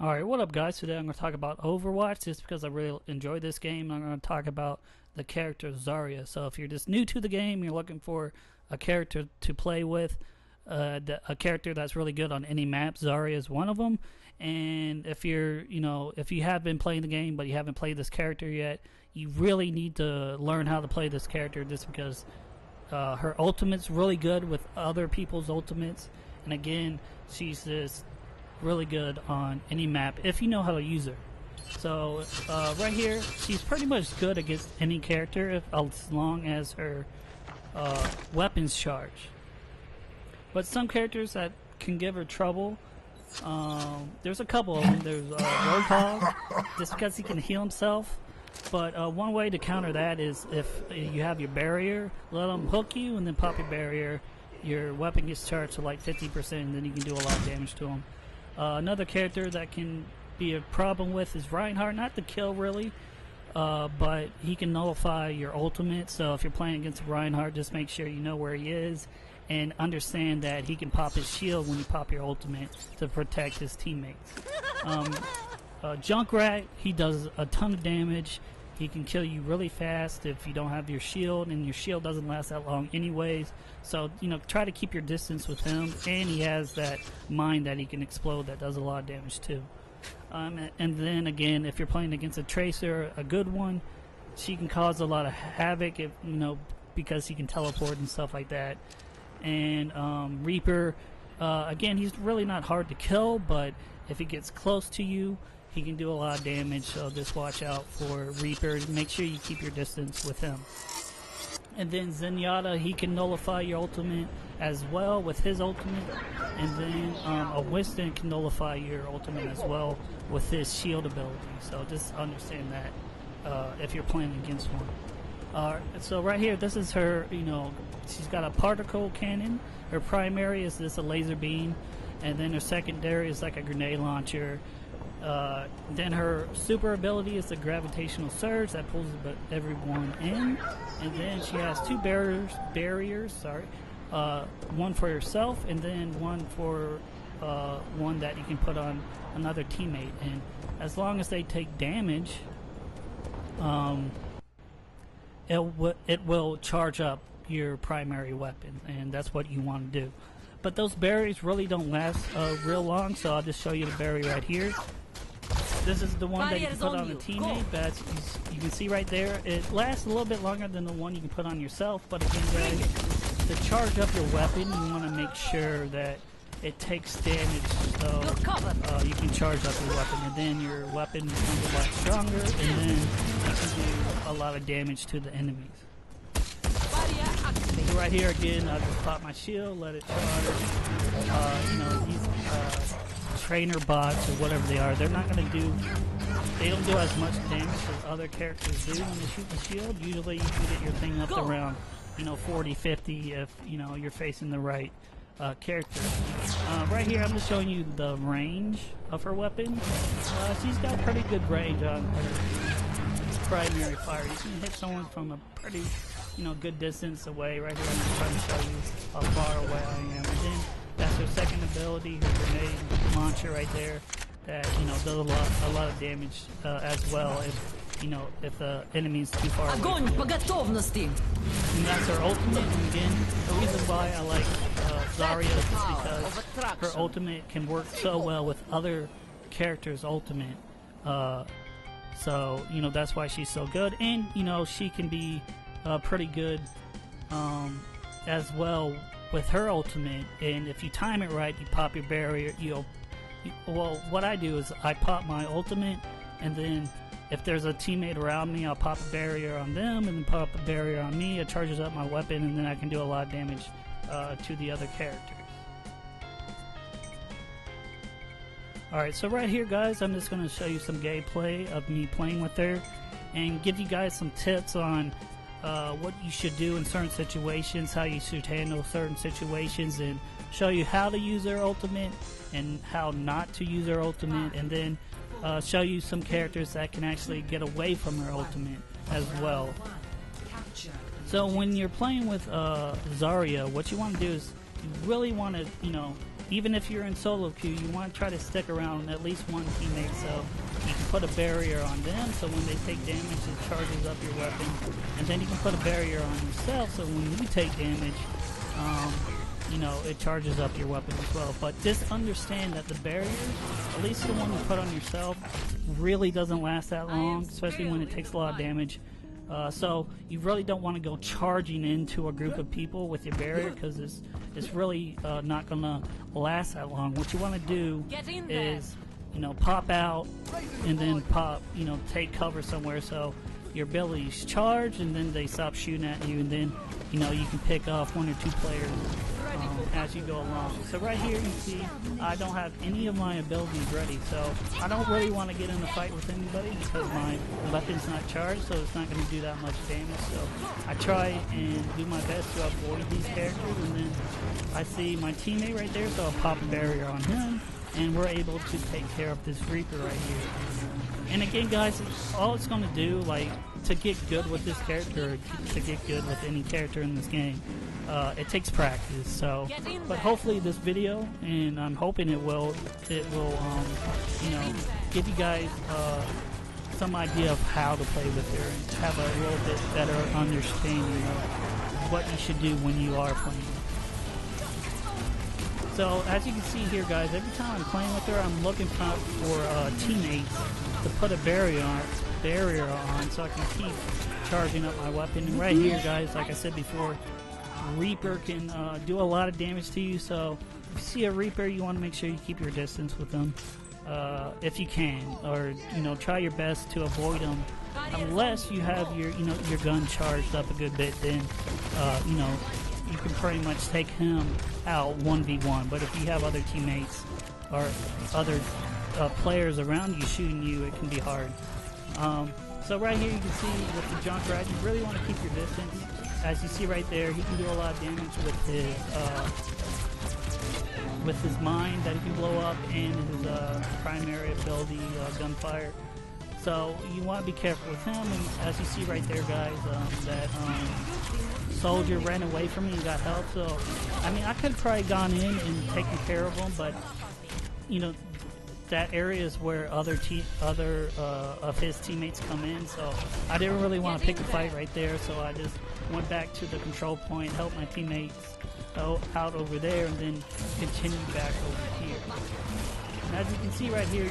Alright, what up guys? Today I'm going to talk about Overwatch just because I really enjoy this game. I'm going to talk about the character Zarya. So if you're just new to the game, you're looking for a character to play with, a character that's really good on any map, Zarya is one of them. And if if you have been playing the game but you haven't played this character yet, you really need to learn how to play this character just because her ultimate's really good with other people's ultimates. And again, she's just really good on any map if you know how to use her. So right here, she's pretty much good against any character as long as her weapons charge. But some characters that can give her trouble, there's a couple of them. There's Roadhog, just because he can heal himself. But one way to counter that is if you have your barrier, let him hook you and then pop your barrier. Your weapon gets charged to like 50% and then you can do a lot of damage to him. Another character that can be a problem with is Reinhardt. Not to kill really, but he can nullify your ultimate. So if you're playing against Reinhardt, just make sure you know where he is and understand that he can pop his shield when you pop your ultimate to protect his teammates. Junkrat, he does a ton of damage. He can kill you really fast if you don't have your shield, and your shield doesn't last that long anyways. So, try to keep your distance with him, and he has that mine that he can explode that does a lot of damage too. And then again, if you're playing against a Tracer, a good one, she can cause a lot of havoc if, because he can teleport and stuff like that. And Reaper, again, he's really not hard to kill, but if he gets close to you, he can do a lot of damage, so just watch out for Reaper. Make sure you keep your distance with him. And then Zenyatta, he can nullify your ultimate as well with his ultimate. And then a Winston can nullify your ultimate as well with his shield ability. So just understand that if you're playing against one. So right here, this is her, she's got a particle cannon. Her primary is a laser beam. And then her secondary is like a grenade launcher. Then her super ability is the gravitational surge that pulls everyone in, and then she has two barriers, one for herself and then one for one that you can put on another teammate. And as long as they take damage, it will charge up your primary weapon, and that's what you want to do. But those barriers really don't last real long, so I'll just show you the barrier right here. This is the one that you can put on a teammate. That's, you can see right there. It lasts a little bit longer than the one you can put on yourself. But again, guys, to charge up your weapon, you want to make sure that it takes damage, so you can charge up your weapon, and then your weapon becomes a lot stronger, and then you can do a lot of damage to the enemies. So right here again, I just pop my shield, let it charge. These trainer bots or whatever they are, they're not going to do, they don't do as much damage as other characters do when they shoot the shield. Usually you can get your thing up to around 40, 50 if you're facing the right character. Right here I'm just showing you the range of her weapon. She's got pretty good range on her primary fire. You can hit someone from a pretty good distance away. Right here I'm just trying to show you how far away I am. And then that's her second ability, her grenade launcher right there, that does a lot of damage as well if the enemy's too far away. And that's her ultimate. And again, the reason why I like Zarya is because her ultimate can work so well with other characters' ultimate. So that's why she's so good, and she can be pretty good as well with her ultimate. And if you time it right, you pop your barrier. Well, what I do is I pop my ultimate, and then if there's a teammate around me, I'll pop a barrier on them, and then pop a barrier on me. It charges up my weapon, and then I can do a lot of damage to the other characters. Alright, so right here guys, I'm just going to show you some gameplay of me playing with her and give you guys some tips on what you should do in certain situations, how you should handle certain situations, and show you how to use her ultimate and how not to use her ultimate, and then show you some characters that can actually get away from her ultimate as well. So when you're playing with Zarya, what you want to do is you really want to, even if you're in solo queue, you want to try to stick around at least one teammate so you can put a barrier on them so when they take damage it charges up your weapon, and then you can put a barrier on yourself so when you take damage, you know, it charges up your weapon as well. But just understand that the barriers, at least the one you put on yourself, really doesn't last that long, especially when it takes a lot of damage. So you really don't want to go charging into a group of people with your barrier because it's really not going to last that long. What you want to do is, you know, pop out and then pop, you know, take cover somewhere so your abilities charge and then they stop shooting at you, and then, you know, you can pick off one or two players as you go along. So right here you see I don't have any of my abilities ready, so I don't really want to get in a fight with anybody because my weapon's not charged, so it's not going to do that much damage. So I try and do my best to avoid these characters, and then I see my teammate right there, so I'll pop a barrier on him and we're able to take care of this Reaper right here. And again guys, all it's going to do, like, to get good with this character, or to get good with any character in this game, it takes practice. So, but hopefully this video, and I'm hoping it will, you know, give you guys some idea of how to play with her and have a little bit better understanding of what you should do when you are playing. So as you can see here guys, every time I'm playing with her, I'm looking for teammates to put a barrier on so I can keep charging up my weapon. And right here guys, like I said before, Reaper can do a lot of damage to you, so if you see a Reaper, you want to make sure you keep your distance with them if you can, or, you know, try your best to avoid them unless you have your, you know, your gun charged up a good bit. Then you know, you can pretty much take him out 1v1. But if you have other teammates or other players around you shooting you, it can be hard. So right here you can see with the Junkrat, you really want to keep your distance. As you see right there, he can do a lot of damage with his mine that he can blow up, and his primary ability, gunfire. So you want to be careful with him. And as you see right there guys, that soldier ran away from me and got help. So I mean, I could have probably gone in and taken care of him, but, you know, that area is where other of his teammates come in, so I didn't really want to pick a fight right there, so I just went back to the control point, helped my teammates out over there, and then continued back over here. And as you can see right here,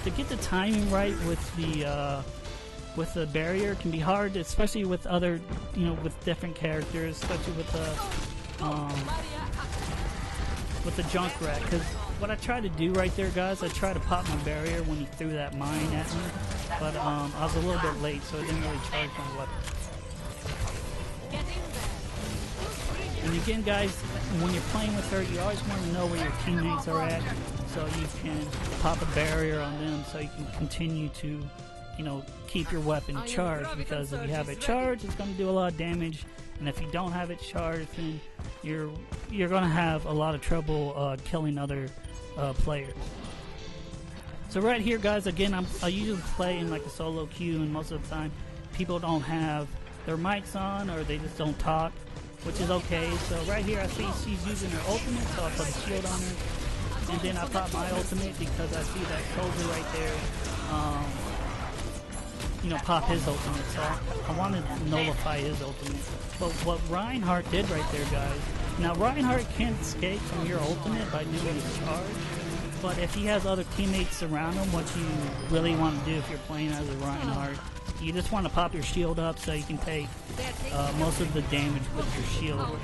to get the timing right with the barrier can be hard, especially with other, you know, with different characters, especially with the Junkrat, because what I try to do right there guys, I try to pop my barrier when he threw that mine at me, but I was a little bit late, so it didn't really charge my weapon. And again guys, when you're playing with her, you always want to know where your teammates are at, so you can pop a barrier on them so you can continue to, you know, keep your weapon charged, because if you have it charged, it's going to do a lot of damage, and if you don't have it charged, then you're going to have a lot of trouble killing other players. So right here guys, again, I usually play in like a solo queue, and most of the time people don't have their mics on, or they just don't talk, which is okay. So right here I see she's using her ultimate, so I put a shield on her, and then I pop my ultimate because I see that soldier right there, you know, pop his ultimate, so I want to nullify his ultimate. But what Reinhardt did right there guys, now Reinhardt can't escape from your ultimate by doing his charge, but if he has other teammates around him, what you really want to do if you're playing as a Reinhardt, you just want to pop your shield up so you can take most of the damage with your shield.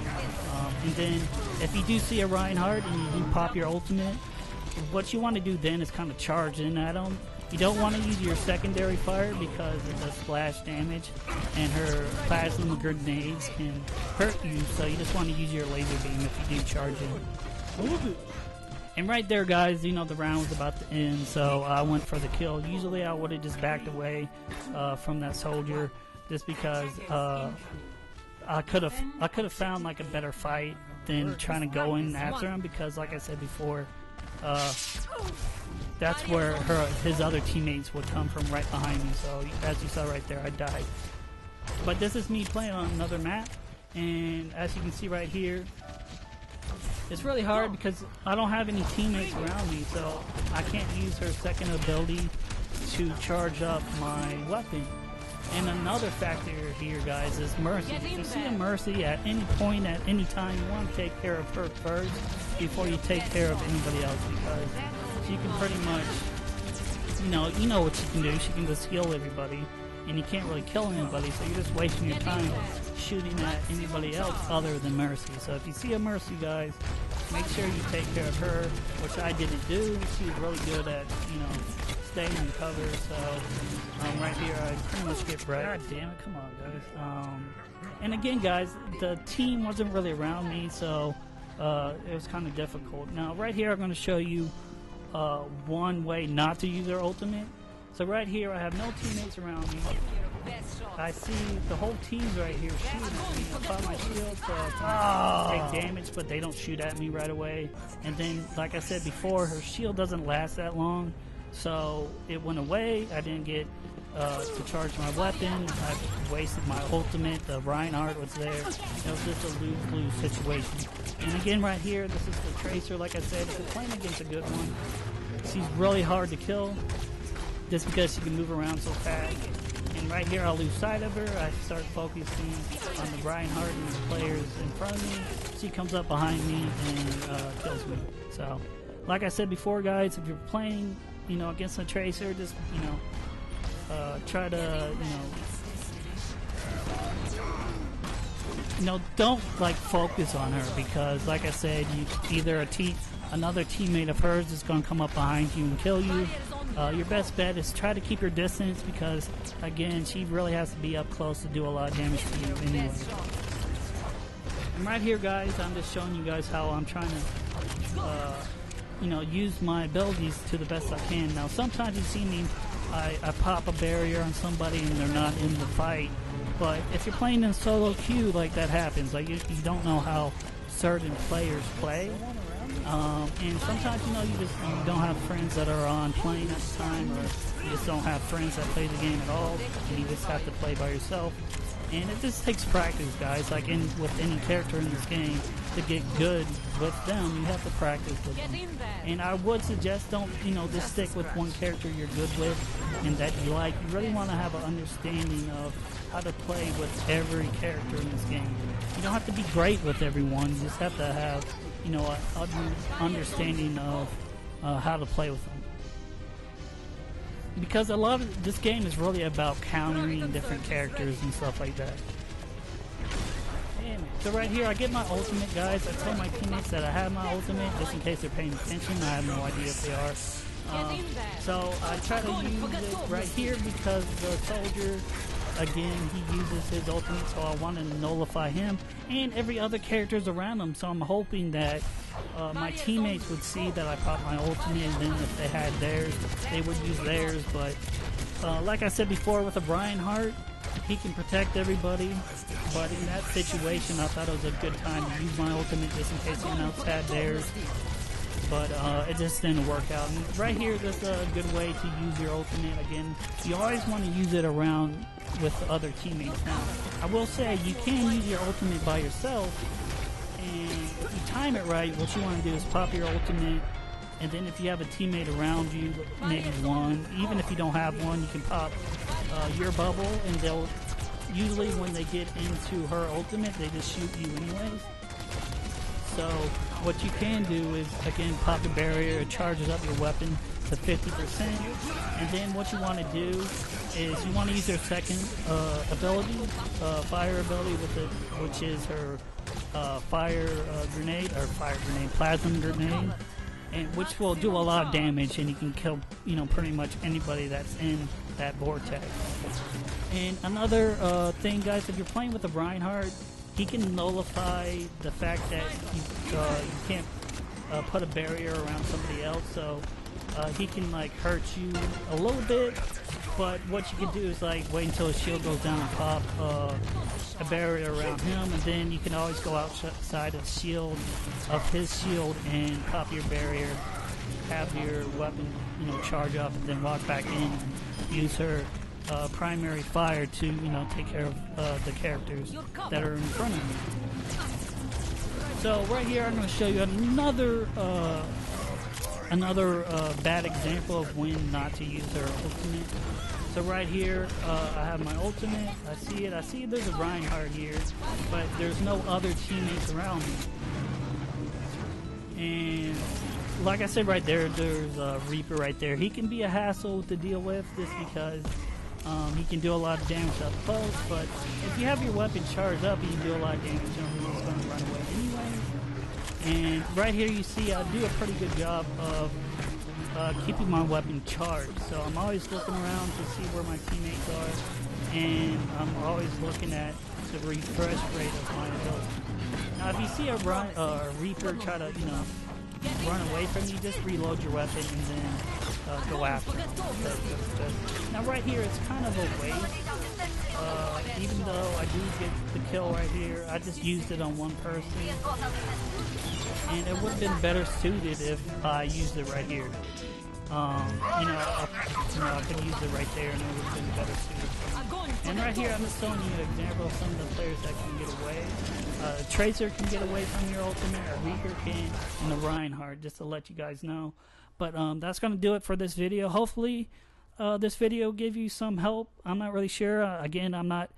And then if you do see a Reinhardt and you do pop your ultimate, what you want to do then is kind of charge in at him. You don't want to use your secondary fire because it does splash damage, and her plasma grenades can hurt you, so you just want to use your laser beam if you do charge in. And right there guys, you know, the round was about to end, so I went for the kill. Usually I would have just backed away from that soldier, just because I could have found like a better fight than trying to go in after him, because like I said before, that's where his other teammates would come from, right behind me. So as you saw right there, I died. But this is me playing on another map, and as you can see right here, it's really hard because I don't have any teammates around me, so I can't use her second ability to charge up my weapon. And another factor here, guys, is Mercy. If you see a Mercy at any point, at any time, you want to take care of her first before you take care of anybody else, because she can pretty much, you know what she can do. She can just heal everybody, and you can't really kill anybody, so you're just wasting your time shooting at anybody else other than Mercy. So if you see a Mercy, guys, make sure you take care of her, which I didn't do. She was really good at, staying in cover, so right here I pretty much get wrecked. God damn it, come on, guys. And again, guys, the team wasn't really around me, so it was kind of difficult. Now, right here I'm going to show you one way not to use their ultimate. So right here I have no teammates around me. I see the whole team's right here shooting at me. I pop my shield, so I take damage, but they don't shoot at me right away. And then, like I said before, her shield doesn't last that long, so it went away. I didn't get to charge my weapon. I wasted my ultimate. The Reinhardt was there. It was just a lose-lose situation. And again, right here, this is the Tracer. Like I said, if you're playing against a good one, she's really hard to kill just because she can move around so fast. And right here, I'll lose sight of her. I start focusing on the Reinhardt and the players in front of me. She comes up behind me and kills me. So, like I said before, guys, if you're playing, against a Tracer, just, try to, don't focus on her, because, like I said, either another teammate of hers is going to come up behind you and kill you. Your best bet is try to keep your distance, because, again, she really has to be up close to do a lot of damage to you anyway. And right here, guys, I'm just showing you guys how I'm trying to, use my abilities to the best I can. Now, sometimes you see me, I pop a barrier on somebody and they're not in the fight. But if you're playing in solo queue, that happens. You don't know how certain players play. And sometimes, you don't have friends that are on playing at the time, or you just don't have friends that play the game at all, and you just have to play by yourself. And it just takes practice, guys. With any character in this game, to get good with them, you have to practice with them. And I would suggest don't, just stick with one character you're good with and that you like. You really want to have an understanding of how to play with every character in this game. You don't have to be great with everyone. You just have to have, an understanding of how to play with them. Because a lot of this game is really about countering different characters and stuff like that. So right here, I get my ultimate, guys. I tell my teammates that I have my ultimate, just in case they're paying attention. I have no idea if they are. So I try to use it right here because the soldier, again, he uses his ultimate, so I want to nullify him and every other character's around him. So I'm hoping that my teammates would see that I popped my ultimate, and then if they had theirs, they would use theirs. But like I said before, with a Reinhardt, he can protect everybody. But in that situation, I thought it was a good time to use my ultimate just in case someone else had theirs. But it just didn't work out. And right here, that's a good way to use your ultimate. Again, you always want to use it around with other teammates. Now, I will say you can use your ultimate by yourself, and if you time it right, what you want to do is pop your ultimate, and then if you have a teammate around you, maybe one, even if you don't have one, you can pop your bubble, and they'll usually, when they get into her ultimate, they just shoot you anyways. So what you can do is, again, pop a barrier. It charges up your weapon to 50%. And then what you want to do is you want to use your second ability, fire ability, which is her plasma grenade, and which will do a lot of damage, and you can kill, pretty much anybody that's in that vortex. And another thing, guys, if you're playing with a Reinhardt, he can nullify the fact that you can't put a barrier around somebody else, so he can hurt you a little bit. But what you can do is wait until his shield goes down and pop a barrier around him, and then you can always go outside of his shield and pop your barrier, have your weapon charge up, and then walk back in and use her primary fire to take care of the characters that are in front of you. So right here, I'm going to show you another bad example of when not to use their ultimate. So right here, I have my ultimate. I see it. I see there's a Reinhardt here, but there's no other teammates around me. And like I said right there, there's a Reaper right there. He can be a hassle to deal with just because he can do a lot of damage up close, but if you have your weapon charged up, you can do a lot of damage, he's going to run away anyway. And right here you see I do a pretty good job of keeping my weapon charged. So I'm always looking around to see where my teammates are, and I'm always looking at the refresh rate of my ability. Now if you see a Reaper try to, run away from you, just reload your weapon and then go after him. Now right here it's kind of a waste. Even though I do get the kill right here, I just used it on one person, and it would have been better suited if I used it right here. I could use it right there and it would have been better suited. And right here I'm just showing you an example of some of the players that can get away. Tracer can get away from your ultimate, a Reaper can, and the Reinhardt, just to let you guys know. But that's going to do it for this video. Hopefully this video gave you some help. I'm not really sure. Again, I'm not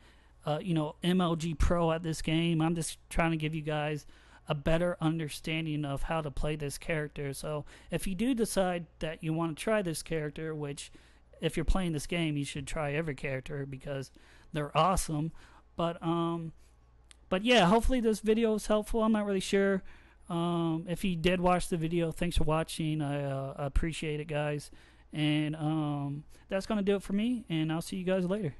MLG pro at this game. I'm just trying to give you guys a better understanding of how to play this character. So if you do decide that you want to try this character, which if you're playing this game you should try every character because they're awesome, but yeah, hopefully this video was helpful. I'm not really sure. If you did watch the video, thanks for watching. I appreciate it, guys. And that's gonna do it for me, and I'll see you guys later.